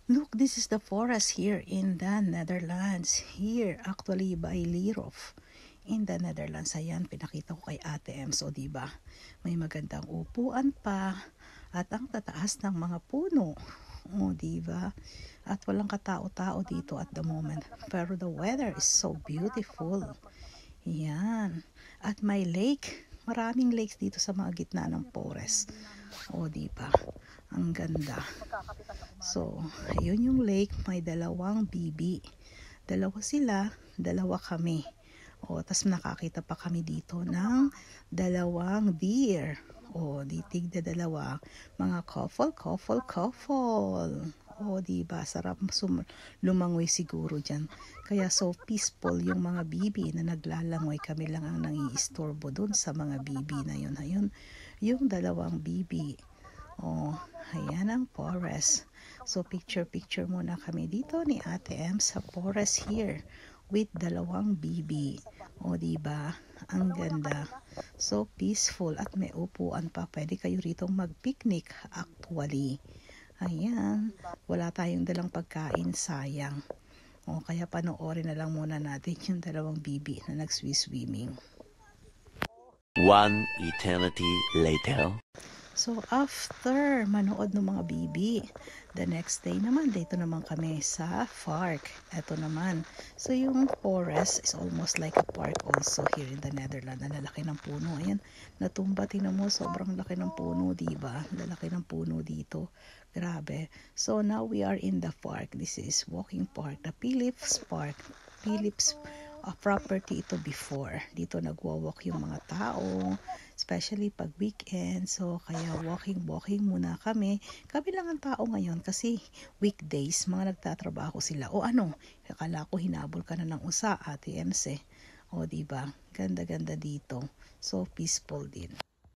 Look, this is the forest here in the Netherlands. Here, actually, by Lierhof in the Netherlands. Ayan, pinakita ko kay Ate M. So, diba, may magandang upuan pa at ang tataas ng mga puno. O, diba? At walang katao-tao dito at the moment. Pero the weather is so beautiful. Yan. At may lake. Maraming lakes dito sa mga gitna ng forest. O, diba? Ang ganda. So, ayun yung lake. May dalawang bibi. Dalawa sila, dalawa kami. O, tas nakakita pa kami dito ng dalawang deer. O, ditig na dalawa. Mga couple. O, diba? Sarap lumangoy siguro dyan. Kaya so peaceful yung mga bibi na naglalangoy. Kami lang ang nangiistorbo dun sa mga bibi na yun. Ayun, yung dalawang bibi. O, ayan ang forest. So, picture muna kami dito ni Ate M sa forest here with dalawang bibi. O, diba? Ang ganda. So, peaceful at may upuan pa. Pwede kayo ritong mag-picnic actually. Ayan. Wala tayong dalang pagkain. Sayang. O, kaya panoorin na lang muna natin yung dalawang bibi na nag-swimming. One eternity later. So, after manood ng mga bibi, the next day naman, dito naman kami sa park. Ito naman. So, yung forest is almost like a park also here in the Netherlands. Ang lalaki ng puno. Ayan, natumba. Tingnan mo, sobrang laki ng puno, diba? Lalaki ng puno dito. Grabe. So, now we are in the park. This is walking park. The Philips Park. Philips property ito before. Dito nagwa-walk yung mga tao, especially pag weekend. So, kaya walking muna kami. Kami lang ang tao ngayon kasi weekdays, mga nagtatrabaho sila. O ano, akala ko hinabol ka na ng usa, Ate MC. O, diba? Ganda-ganda dito. So, peaceful din.